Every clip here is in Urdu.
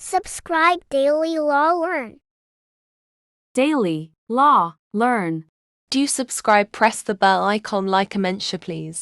Subscribe Daily Law Learn. Daily Law Learn. Do you subscribe? Press the bell icon, like and mention please.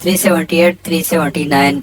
378, 379,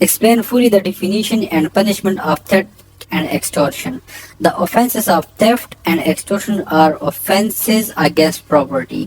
Explain fully the definition and punishment of theft and extortion. The offenses of theft and extortion are offenses against property.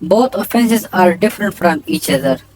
Both offenses are different from each other.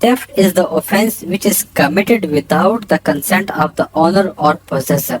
Theft is the offense which is committed without the consent of the owner or possessor.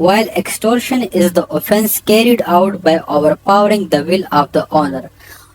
While extortion is the offense carried out by overpowering the will of the owner.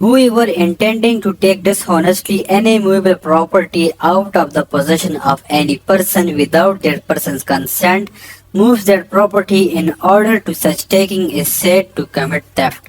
Whoever intending to take dishonestly any movable property out of the possession of any person without that person's consent moves that property in order to such taking is said to commit theft.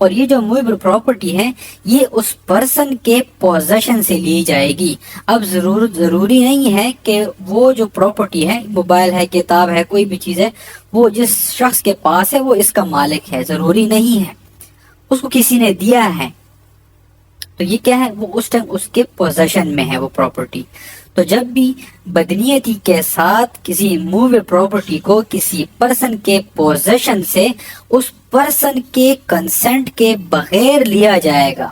اور یہ جو موویبل پراپرٹی ہے یہ اس پرسن کے پوزیشن سے لی جائے گی. اب ضروری نہیں ہے کہ وہ جو پراپرٹی ہے، موبائل ہے، کتاب ہے، کوئی بھی چیز ہے، وہ جس شخص کے پاس ہے وہ اس کا مالک ہے، ضروری نہیں ہے. اس کو کسی نے دیا ہے تو یہ کیا ہے، وہ اس ٹائم اس کے پوزیشن میں ہے وہ پراپرٹی. تو جب بھی بدنیتی کے ساتھ کسی موویبل پراپرٹی کو کسی پرسن کے پوزیشن سے اس پرسن کے کنسنٹ کے بغیر لیا جائے گا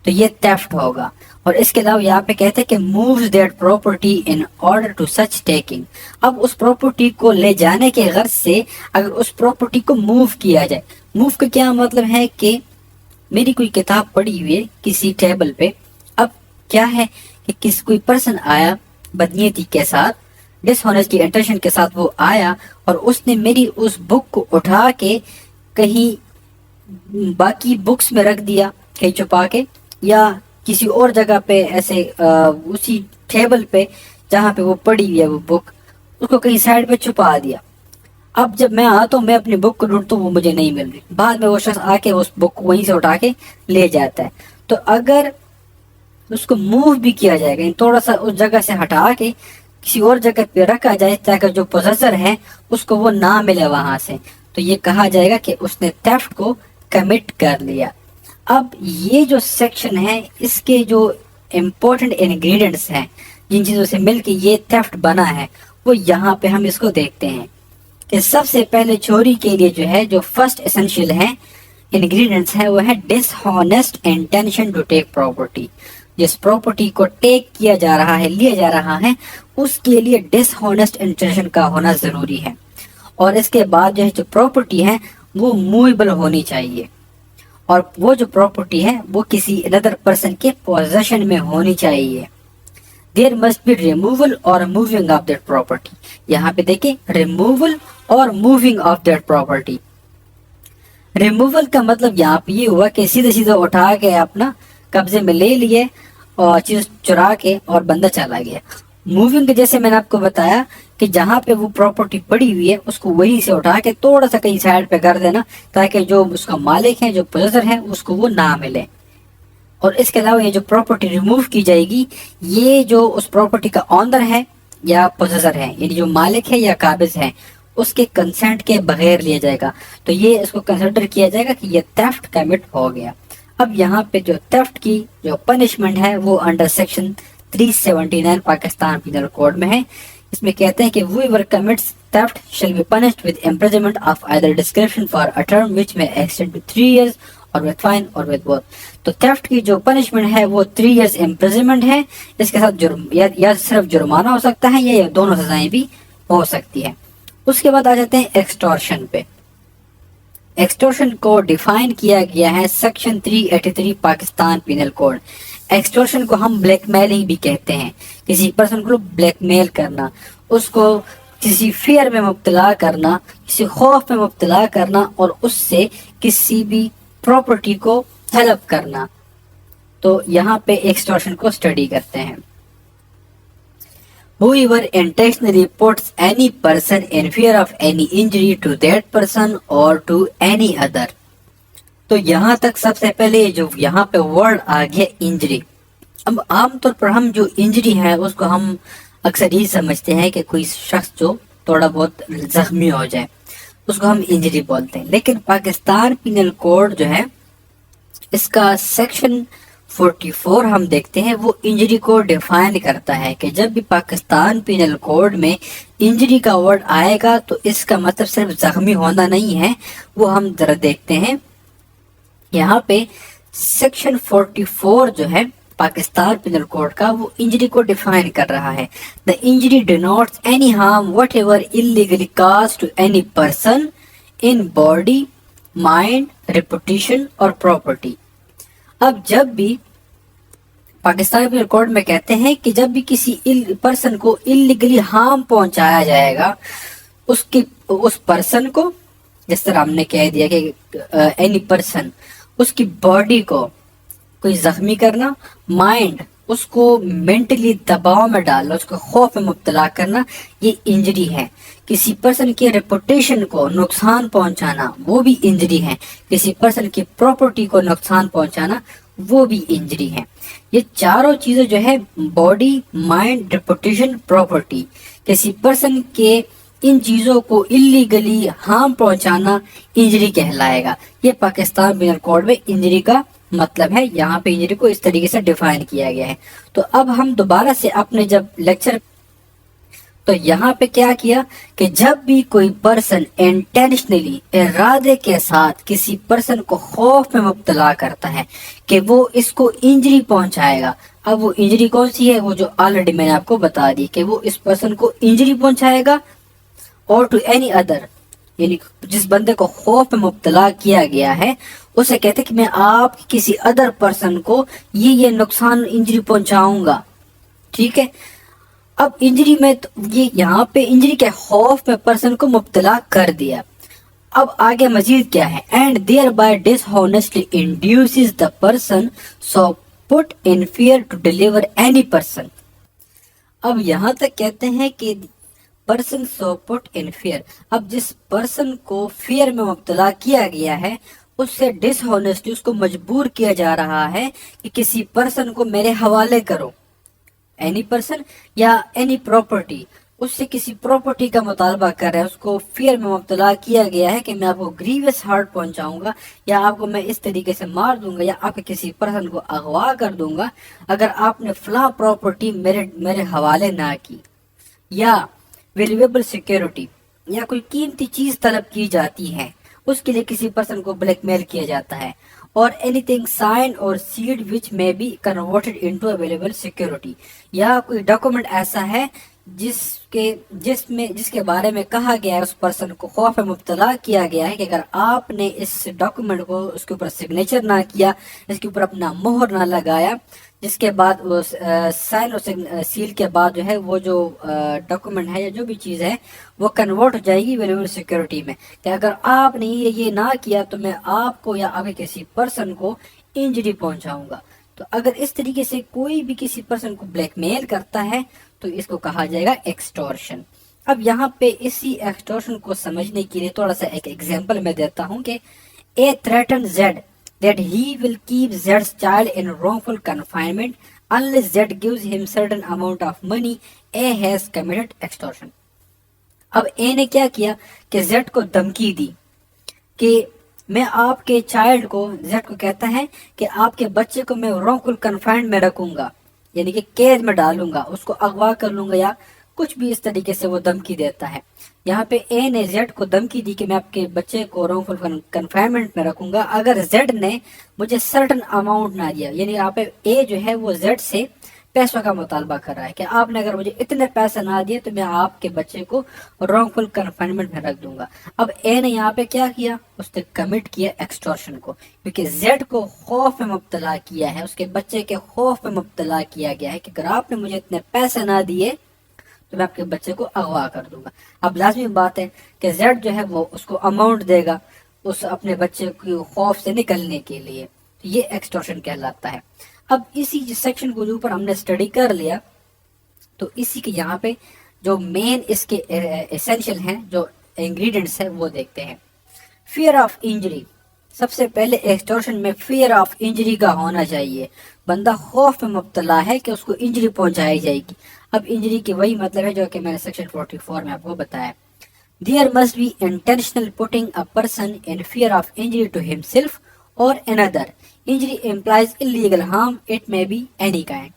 تو یہ تھیفٹ ہوگا. اور اس کے علاوہ یہاں پہ کہتے ہیں کہ moves that property in order to such taking. اب اس پراپرٹی کو لے جانے کے غرض سے اگر اس پراپرٹی کو موو کیا جائے، موو کا کیا مطلب ہے کہ میری کوئی کتاب پڑی ہوئی ہے کسی ٹیبل پہ، اب کیا ہے کہ کوئی پرسن آیا بدنیتی کے ساتھ، ڈس ہونیسٹی انٹینشن کے ساتھ وہ آیا اور اس نے میری اس بک کو اٹھا کے کہیں باقی بکس میں رکھ دیا، کہیں چھپا کے، یا کسی اور جگہ پہ ایسے اسی ٹیبل پہ جہاں پہ وہ پڑی ہوئی ہے وہ بک، اس کو کہیں سائڈ پہ چھپا دیا. اب جب میں آتا ہوں میں اپنی بک کو ڈھونڈتا ہوں وہ مجھے نہیں مل رہی، بعد میں وہ شخص آ کے اس بک کو وہیں سے اٹھا کے لے جاتا ہے. تو اگر اس کو موو بھی کیا جائے گا، تھوڑا سا اس جگہ سے ہٹا کے کسی اور جگہ پہ رکھا جائے تاکہ جو پوزیسر ہے اس کو وہ نہ ملے وہاں سے، تو یہ کہا جائے گا کہ اس نے تھیفٹ کو کمٹ کر لیا. اب یہ جو سیکشن ہے اس کے جو امپورٹنٹ انگریڈینٹس ہیں جن چیزوں سے مل کے یہ تھیفٹ بنا ہے وہ یہاں پہ ہم اس کو دیکھتے ہیں کہ سب سے پہلے چوری کے لیے جو ہے جو فرسٹ اسینشیل ہے انگریڈینٹس ہے وہ ہے ڈس ہونیسٹ انٹینشن ٹو ٹیک پراپرٹی. جس پراپرٹی کو ٹیک کیا جا رہا ہے، لیا جا رہا ہے، اس کے لیے ڈس ہونیسٹ انٹینشن کا ہونا ضروری ہے. اور اس کے بعد جو ہے جو پراپرٹی ہے وہ موویبل ہونی چاہیے، اور وہ جو پراپرٹی ہے وہ کسی اندر پرسن کے پوزیشن میں ہونی چاہیے. دیر مسٹ بی ریموول اور موونگ آف دیٹ پراپرٹی. یہاں پہ دیکھیں ریموول اور moving of that property. Removal کا مطلب یہاں پہ یہ ہوا کہ سیدھے سیدھے اٹھا کے اپنا قبضے میں لے لیے اور چیز چرا کے اور بندہ چلا گیا. موونگ جیسے میں نے آپ کو بتایا کہ جہاں پہ وہ پراپرٹی پڑی ہوئی ہے اس کو وہیں سے اٹھا کے تھوڑا سا کہیں سائڈ پہ کر دینا تاکہ جو اس کا مالک ہے، جو پوزیسر ہے، اس کو وہ نہ ملے. اور اس کے علاوہ یہ جو پراپرٹی ریموو کی جائے گی یہ جو اس پراپرٹی کا آنر ہے یا پوزیسر ہے، یعنی جو مالک ہے یا قابض ہے، اس کے کنسنٹ کے بغیر لیا جائے گا. تو یہ اس کو کنسیڈر کیا جائے گا کہ یہ تھیفٹ کمٹ ہو گیا. اب یہاں پہ جو تھیفٹ کی جو پنشمنٹ ہے وہ under section 379 Pakistan penal code میں ہے. اس میں کہتے ہیں کہ whoever commits theft shall be punished with imprisonment of either description for a term which may extend to 3 years or with fine or with both. تو تھیفٹ کی جو پنشمنٹ ہے وہ 3 years imprisonment ہے، اس کے ساتھ یا صرف جرمانہ ہو سکتا ہے یا دونوں سزائیں بھی ہو سکتی ہے. اس کے بعد آ جاتے ہیں ایکسٹورشن پہ. ایکسٹورشن کو ڈیفائن کیا گیا ہے سیکشن 383 پاکستان پینل کوڈ. ایکسٹورشن کو ہم بلیک میلنگ بھی کہتے ہیں، کسی پرسن کو بلیک میل کرنا، اس کو کسی فیئر میں مبتلا کرنا، کسی خوف میں مبتلا کرنا اور اس سے کسی بھی پراپرٹی کو طلب کرنا. تو یہاں پہ ایکسٹورشن کو اسٹڈی کرتے ہیں. Whoever intentionally puts any person in fear of any injury to that person or to any other. تو یہاں تک سب سے پہلے جو یہاں پہ ورڈ آ گیا انجری. اب عام طور پر ہم جو انجری ہے اس کو ہم اکثر یہ سمجھتے ہیں کہ کوئی شخص جو تھوڑا بہت زخمی ہو جائے اس کو ہم انجری بولتے ہیں، لیکن پاکستان پینل کوڈ جو ہے اس کا سیکشن 44 ہم دیکھتے ہیں وہ انجری کو ڈیفائن کرتا ہے کہ جب بھی پاکستان پینل کوڈ میں انجری کا ورڈ آئے گا تو اس کا مطلب صرف زخمی ہونا نہیں ہے. وہ ہم ذرا دیکھتے ہیں. یہاں پہ سیکشن 44 جو ہے پاکستان پینل کوڈ کا وہ انجری کو ڈیفائن کر رہا ہے. The injury denotes any harm whatever illegally caused to any person in body, mind, reputation اور property. اب جب بھی پاکستان پینل کوڈ میں کہتے ہیں کہ جب بھی کسی پرسن کو illegally harm پہنچایا جائے گا اس پرسن کو، جس طرح ہم نے کہہ دیا کہ any person، اس کی باڈی کو کوئی زخمی کرنا، مائنڈ اس کو مینٹلی دباؤ میں ڈالنا، اس کو خوف میں مبتلا کرنا، یہ انجری ہے۔ کسی پرسن کی ریپوٹیشن کو نقصان پہنچانا وہ بھی انجری ہے، کسی پرسن کی پراپرٹی کو نقصان پہنچانا وہ بھی انجری ہے۔ یہ چاروں چیزیں جو ہے باڈی، مائنڈ، ریپوٹیشن، پراپرٹی، کسی پرسن کے ان چیزوں کو اللیگلی ہارم پہنچانا انجری کہلائے گا۔ یہ پاکستان پینل کوڈ میں انجری کا مطلب ہے، یہاں پہ انجری کو اس طریقے سے ڈیفائن کیا گیا ہے۔ تو اب ہم دوبارہ سے اپنے جب لیکچر، تو یہاں پہ کیا کیا کہ جب بھی کوئی پرسن انٹینشنلی، ارادے کے ساتھ کسی پرسن کو خوف میں مبتلا کرتا ہے کہ وہ اس کو انجری پہنچائے گا، اب وہ انجری کون سی ہے؟ وہ جو آلریڈی میں نے آپ کو بتا دی کہ وہ اس پرسن کو انجری پہنچائے گا اور ٹو اینی ادر، یعنی جس بندے کو خوف میں مبتلا کیا گیا ہے اسے کہتے ہیں کہ میں آپ کسی ادر پرسن کو یہ نقصان، انجری پہنچاؤں گا، ٹھیک ہے۔ اب انجری میں یہ یہاں پہ انجری کے خوف میں پرسن کو مبتلا کر دیا۔ اب آگے مزید کیا ہے؟ And thereby dishonestly induces the person so put in fear to deliver any person. اب یہاں تک کہتے ہیں کہ person so put in fair, اب جس پرسن کو فیئر میں مبتلا کیا گیا ہے اس سے ڈس ہانیسٹلی، اس کو مجبور کیا جا رہا ہے کہ کسی پرسن کو میرے حوالے کرو، اینی پرسن یا اینی پراپرٹی، اس سے کسی پراپرٹی کا مطالبہ کر رہا ہے، اس کو فیئر میں مبتلا کیا گیا ہے کہ میں آپ کو گریوس ہارٹ پہنچاؤں گا، یا آپ کو میں اس طریقے سے مار دوں گا، یا آپ کے کسی پرسن کو اغوا کر دوں گا اگر آپ نے فلاں پراپرٹی میرے حوالے نہ کی، یا ویلیویبل سیکیورٹی، یا کوئی قیمتی چیز طلب کی جاتی ہے، اس کے لیے کسی پرسن کو بلیک میل کیا جاتا ہے، اور any thing sign or sealed which may be converted into available security, یا کوئی ڈاکومنٹ ایسا ہے جس کے بارے میں کہا گیا ہے، اس پرسن کو خوف میں مبتلا کیا گیا ہے کہ اگر آپ نے اس ڈاکومنٹ کو، اس کے اوپر سگنیچر نہ کیا، اس کے اوپر اپنا مہر نہ لگایا، جس کے بعد سائن اور سیل کے بعد جو ہے وہ جو ڈاکومنٹ ہے یا جو بھی چیز ہے وہ کنورٹ ہو جائے گی ویلیبل سیکیورٹی میں، کہ اگر آپ نے یہ نہ کیا تو میں آپ کو یا آپ کے کسی پرسن کو انجری پہنچاؤں گا۔ تو اگر اس طریقے سے کوئی بھی کسی پرسن کو بلیک میل کرتا ہے تو اس کو کہا جائے گا ایکسٹورشن۔ اب یہاں پہ اسی ایکسٹورشن کو سمجھنے کے لیے تھوڑا سا ایک ایگزامپل میں دیتا ہوں کہ A threatens Z that he will keep Z's child in wrongful confinement unless Z gives him certain amount of money, A has committed extortion۔ اب A نے کیا کیا کہ Z کو دھمکی دی کہ میں آپ کے چائلڈ کو، Z کو کہتا ہے کہ آپ کے بچے کو میں wrongful confinement میں رکھوں گا، یعنی کہ قید میں ڈالوں گا، اس کو اغوا کر لوں گا، یا کچھ بھی اس طریقے سے وہ دھمکی دیتا ہے۔ یہاں پہ اے نے زیڈ کو دھمکی دی کہ میں آپ کے بچے کو رانگفل کنفائنمنٹ میں رکھوں گا اگر زیڈ نے مجھے سرٹن اماؤنٹ نہ دیا، یعنی یہاں پہ اے جو ہے وہ زیڈ سے پیسوں کا مطالبہ کر رہا ہے کہ آپ نے اگر مجھے اتنے پیسے نہ دیے تو میں آپ کے بچے کو رانگفل کنفائنمنٹ میں رکھ دوں گا۔ اب اے نے یہاں پہ کیا کیا؟ اس نے کمٹ کیا ایکسٹورشن کو، کیونکہ زیڈ کو خوف میں مبتلا کیا ہے، اس کے بچے کے خوف میں مبتلا کیا گیا ہے کہ اگر آپ نے مجھے اتنے پیسے نہ دیے تو میں آپ کے بچے کو اغوا کر دوں گا۔ اب لازمی بات ہے کہ زیڈ جو ہے وہ اس کو اماؤنٹ دے گا اس اپنے بچے کو خوف سے نکلنے کے لیے، تو یہ ایکسٹورشن کہلاتا ہے۔ اب اسی سیکشن کو جو اوپر ہم نے اسٹڈی کر لیا تو اسی کے یہاں پہ جو مین اس کے ایسینشل ہیں، جو انگریڈینٹس ہیں وہ دیکھتے ہیں۔ فیئر آف انجری، سب سے پہلے ایکسٹورشن میں فیئر آف انجری کا ہونا چاہیے، بندہ خوف میں مبتلا ہے کہ اس کو انجری پہنچائی جائے گی۔ اب انجری کی وہی مطلب ہے جو کہ میں نے سیکشن 44 میں آپ کو بتایا۔ There must be intentional putting a person in fear of injury to himself or another. Injury implies illegal harm, it may be any kind.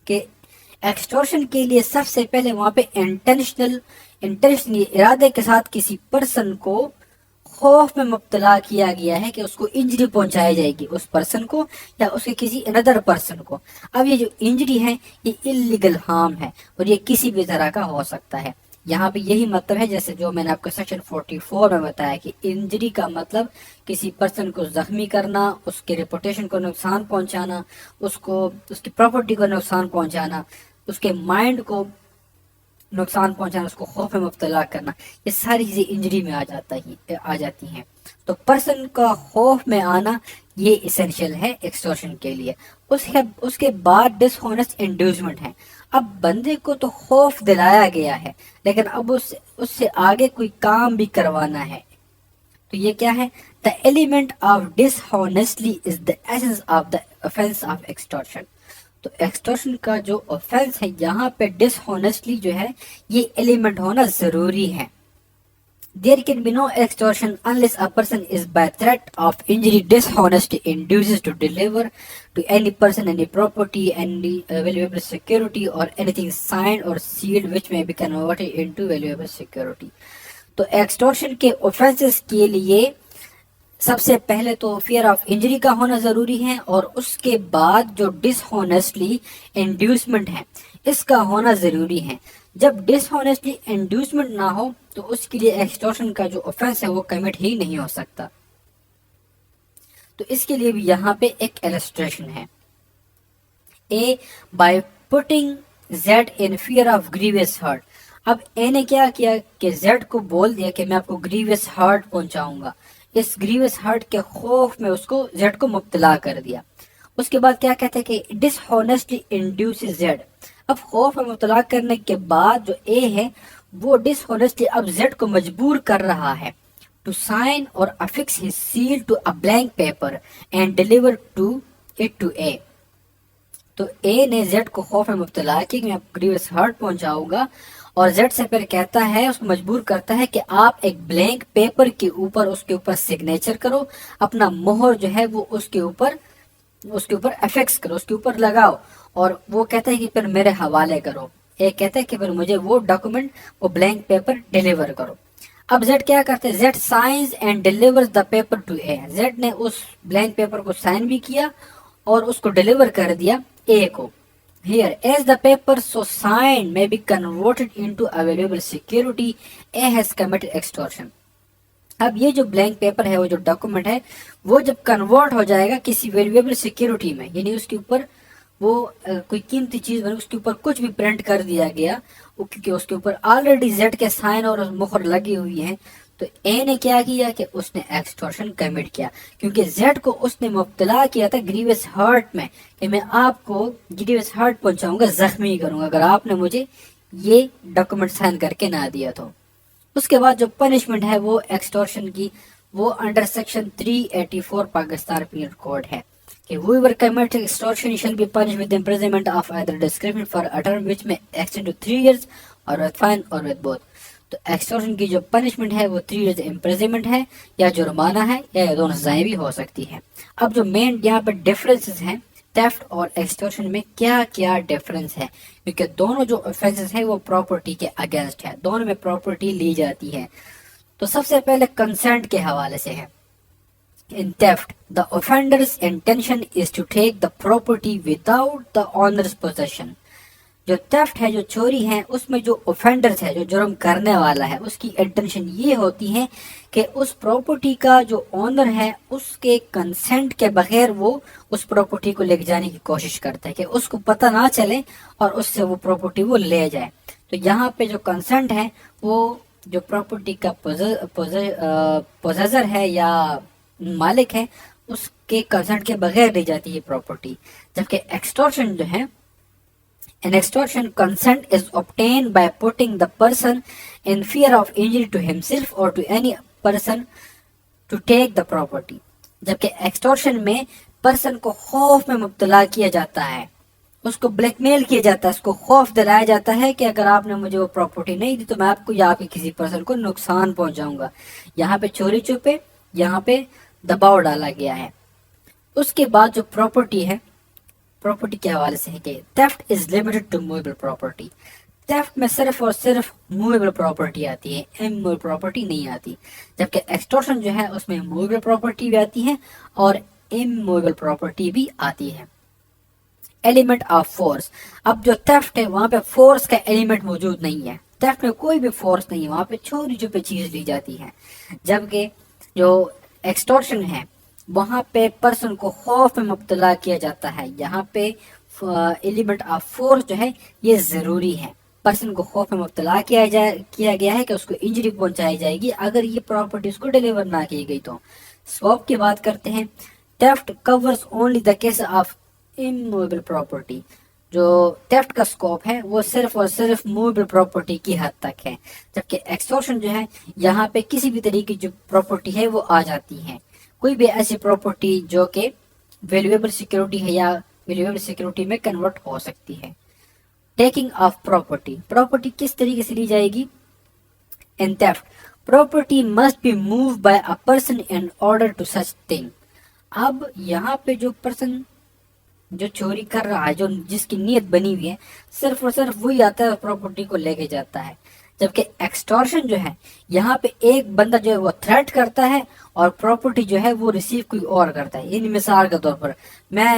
کہ ایکسٹورشن کے لیے سب سے پہلے وہاں پہ انٹینشنلی ارادے کے ساتھ کسی پرسن کو خوف میں مبتلا کیا گیا ہے کہ اس کو انجری پہنچائی جائے گی، اس پرسن کو یا اس کے کسی اندر پرسن کو۔ اب یہ جو انجری ہے یہ اللیگل ہارم ہے اور یہ کسی بھی طرح کا ہو سکتا ہے۔ یہاں پہ یہی مطلب ہے جیسے جو میں نے آپ کو سیکشن 44 میں بتایا کہ انجری کا مطلب کسی پرسن کو زخمی کرنا، اس کے ریپوٹیشن کو نقصان پہنچانا، اس کی پراپرٹی کو نقصان پہنچانا، اس کے مائنڈ کو نقصان پہنچانا، اس کو خوف میں مبتلا کرنا، یہ ساری چیزیں انجری میں آ جاتی ہیں. تو پرسن کا خوف میں آنا یہ اسینشیل ہے ایکسٹورشن کے لیے. اس کے بعد ڈس ہونسٹ انڈیوسمنٹ ہے. اب بندے کو تو خوف دلایا گیا ہے، لیکن اب اس سے آگے کوئی کام بھی کروانا ہے. تو یہ کیا ہے؟ The element of dishonestly is the essence of the offense of extortion. تو ایکسٹورشن کا جو offense ہے یہاں پہ ڈس ہونیسٹلی جو ہے یہ ایلیمنٹ ہونا ضروری ہے. There can be no extortion unless a person is by threat of injury dishonest induces to deliver to any person any property, any valuable security or anything signed or sealed which may be converted into valuable security. تو ایکسٹورشن کے offenses کے لیے سب سے پہلے تو فیئر آف انجری کا ہونا ضروری ہے، اور اس کے بعد جو ڈس ہونیسٹلی انڈیوسمنٹ ہے اس کا ہونا ضروری ہے. جب ڈس ہونیسٹلی انڈیوسمنٹ نہ ہو تو اس کے لیے ایکسٹورشن کا جو offense ہے وہ کمٹ ہی نہیں ہو سکتا. تو اس کے لیے بھی یہاں پہ ایک ایلسٹریشن ہے. A by putting Z in fear of grievous hurt. اب اے نے کیا کیا کہ زیڈ کو بول دیا کہ میں آپ کو گریویس ہرٹ پہنچاؤں گا. اس گریویس ہرٹ کے خوف میں اس کو زیڈ کو مبتلا کر دیا. اس کے بعد کیا کہتے ہیں کہ ڈس ہونیسٹلی انڈیوس زیڈ. اب خوف میں مبتلا کرنے کے بعد جو اے ہے وہ ڈس ہونیسٹلی اب زیڈ کو مجبور کر رہا ہے ٹو سائن اور affix his seal to a blank paper and deliver it to A. تو اے نے زیڈ کو خوف میں مبتلا کیا کہ میں آپ گریویس ہرٹ پہنچاؤں گا، اور زیڈ سے پھر کہتا ہے، اس کو مجبور کرتا ہے کہ آپ ایک بلینک پیپر کے اوپر سگنیچر کرو، اپنا مہر جو ہے وہ اس کے اوپر افیکس کرو، اس کے اوپر لگاؤ، اور وہ کہتا ہے کہ پھر میرے حوالے کرو. ایک کہتا ہے کہ پھر مجھے وہ ڈاکومنٹ، وہ بلینک پیپر ڈیلیور کرو. اب زیڈ کیا کرتا ہے؟ Z signs and deliver the paper to A. Z نے اس بلینک پیپر کو سائن بھی کیا اور اس کو ڈیلیور کر دیا اے کو. Here, as the paper so signed may be converted into available security, A has committed extortion. اب یہ جو بلینک پیپر ہے، وہ جو ڈاکومنٹ ہے، وہ جب کنورٹ ہو جائے گا کسی ویلیویبل سیکیورٹی میں، یعنی اس کے اوپر وہ کوئی قیمتی چیز بنے، اس کے اوپر کچھ بھی پرنٹ کر دیا گیا، کیونکہ اس کے اوپر آلریڈی زیڈ کے سائن اور مہر لگی ہوئی ہیں. تو اے نے کیا کیا کہ اس نے ایکسٹورشن کمٹ کیا، کیونکہ زیڈ کو اس نے مبتلا کیا تھا گریویس ہرٹ میں کہ میں آپ کو گریویس ہرٹ پہنچاؤں گا، زخمی کروں گا اگر آپ نے مجھے یہ ڈاکومنٹ سائن کر کے نہ دیا تو. اس کے بعد جو پنشمنٹ ہے وہ ایکسٹورشن کی، وہ under section 384 Pakistan penal code ہے کہ whoever commits extortion shall be punished with imprisonment of either description for a term which may extend to 3 years or with fine or with both. تو ایکسٹورشن کی جو پنشمنٹ ہے وہ 3 years امپریزنمنٹ ہے، یا جرمانہ ہے، یا یہ دونوں سزائیں بھی ہو سکتی ہیں. اب جو مین یہاں پہ ڈفرینسز ہیں تھیفٹ اور ایکسٹورشن میں، کیا کیا ڈفرینس ہے؟ کیونکہ دونوں جو offenses ہیں وہ پراپرٹی کے اگینسٹ ہے، دونوں میں پراپرٹی لی جاتی ہے. تو سب سے پہلے کنسنٹ کے حوالے سے ہے. In theft, the offender's intention is to take the property without the owner's possession. جو تھیفٹ ہے، جو چوری ہے، اس میں جو offenders ہے، جو جرم کرنے والا ہے، اس کی انٹینشن یہ ہوتی ہے کہ اس پراپرٹی کا جو اونر ہے اس کے کنسنٹ کے بغیر وہ اس پراپرٹی کو لے جانے کی کوشش کرتا ہے، کہ اس کو پتہ نہ چلے اور اس سے وہ پراپرٹی وہ لے جائے. تو یہاں پہ جو کنسنٹ ہے وہ جو پراپرٹی کا پوزیسر ہے یا مالک ہے، اس کے کنسنٹ کے بغیر لی جاتی ہے پراپرٹی. جبکہ ایکسٹورشن جو ہے، an extortion consent is obtained by putting the person in fear of injury to himself or to any person to take the property. جبکہ ایکسٹورشن میں پرسن کو خوف میں مبتلا کیا جاتا ہے، اس کو بلیک میل کیا جاتا ہے، اس کو خوف دلایا جاتا ہے کہ اگر آپ نے مجھے وہ پراپرٹی نہیں دی تو میں آپ کو یا آپ کے کسی پرسن کو نقصان پہنچاؤں گا. یہاں پہ چوری چھپے، یہاں پہ دباؤ ڈالا گیا ہے. اس کے بعد جو پراپرٹی ہے، پراپرٹی کے حوالے سے ہے کہ theft is limited to movable property. theft میں صرف اور صرف movable property آتی ہے، immovable property نہیں آتی. جبکہ extortion جو ہے اس میں movable property بھی آتی ہے اور immovable property بھی آتی ہے. element of force. اب جو theft ہے وہاں پہ force کا element موجود نہیں ہے، theft میں کوئی بھی force نہیں ہے، وہاں پہ چوری چھپے چیز لی جاتی ہے. جبکہ جو extortion ہے وہاں پہ پرسن کو خوف میں مبتلا کیا جاتا ہے، یہاں پہ ایلیمنٹ آف فورس جو ہے یہ ضروری ہے. پرسن کو خوف میں مبتلا کیا گیا ہے کہ اس کو انجری پہنچائی جائے گی اگر یہ پراپرٹی اس کو ڈیلیور نہ کی گئی تو. اسکوپ کی بات کرتے ہیں. theft covers only the case of immovable property. جو theft کا اسکوپ ہے وہ صرف اور صرف موویبل پراپرٹی کی حد تک ہے، جبکہ ایکسٹورشن جو ہے یہاں پہ کسی بھی طریقے کی جو پراپرٹی ہے وہ آ جاتی ہے. کوئی بھی ایسی پراپرٹی جو کہ ویلیویبل سیکیورٹی ہے یا ویلیویبل سیکیورٹی میں کنورٹ ہو سکتی ہے. Taking of property. پراپرٹی کس طریقے سے لی جائے گی؟ ان theft property must be moved by a person in order to such thing. اب یہاں پہ جو پرسن جو چوری کر رہا ہے، جو جس کی نیت بنی ہوئی ہے، صرف اور صرف وہی آتا ہے پراپرٹی کو لے کے جاتا ہے. جبکہ ایکسٹورشن جو ہے یہاں پہ ایک بندہ جو ہے وہ تھریٹ کرتا ہے اور پراپرٹی جو ہے وہ ریسیو کوئی اور کرتا ہے. یعنی مثال کے طور پر میں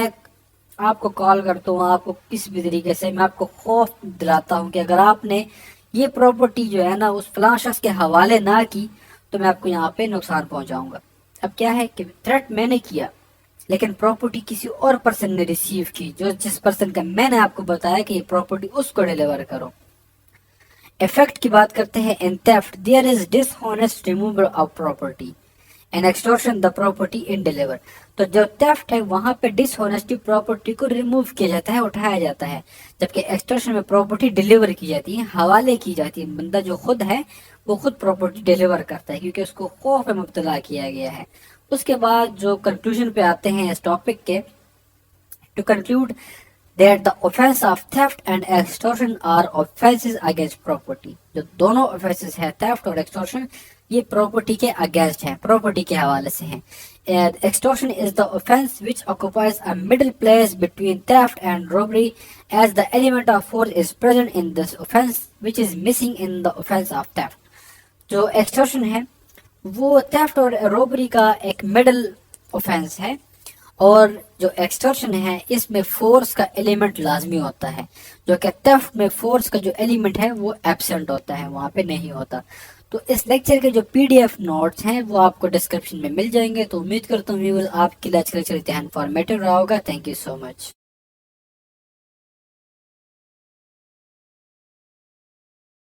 آپ کو کال کرتا ہوں، آپ کو کسی بھی طریقے سے میں آپ کو خوف دلاتا ہوں کہ اگر آپ نے یہ پراپرٹی جو ہے نا اس فلاں شخص کے حوالے نہ کی تو میں آپ کو یہاں پہ نقصان پہنچاؤں گا. اب کیا ہے کہ تھریٹ میں نے کیا لیکن پراپرٹی کسی اور پرسن نے ریسیو کی، جس پرسن کا میں نے آپ کو بتایا کہ یہ پراپرٹی اس کو ڈیلیور کرو. ایفیکٹ کی بات کرتے ہیں. ان theft there is dishonest removal of property. in extortion the property in deliver. تو جو theft ہے وہاں پہ ڈس ہونیسٹی پراپرٹی کو ریموو کیا جاتا ہے، اٹھایا جاتا ہے، جبکہ ایکسٹورشن میں پراپرٹی ڈیلیور کی جاتی ہے، حوالے کی جاتی ہے. بندہ جو خود ہے وہ خود پراپرٹی ڈیلیور کرتا ہے کیونکہ اس کو خوف میں مبتلا کیا گیا ہے. اس کے بعد جو کنکلوژن پہ آتے ہیں اس ٹاپک کے. To conclude that the offense of theft and extortion are offenses against property. جو دونوں offenses ہے theft اور extortion یہ property کے against ہیں، property کے حوالے سے ہیں. Extortion is the offense which occupies a middle place between theft and robbery as the element of force is present in this offense which is missing in the offense of theft. جو extortion ہے وہ theft اور robbery کا ایک middle offense ہے، اور جو ایکسٹورشن ہے اس میں فورس کا ایلیمنٹ لازمی ہوتا ہے، جو کہ تھیفٹ میں فورس کا جو ایلیمنٹ ہے وہ ایبسنٹ ہوتا ہے، وہاں پہ نہیں ہوتا. تو اس لیکچر کے جو PDF نوٹس ہیں وہ آپ کو ڈسکرپشن میں مل جائیں گے. تو امید کرتا ہوں آپ کے لیے آج کا لیکچر انتہائی انفارمیٹیو رہا ہوگا. Thank you so much.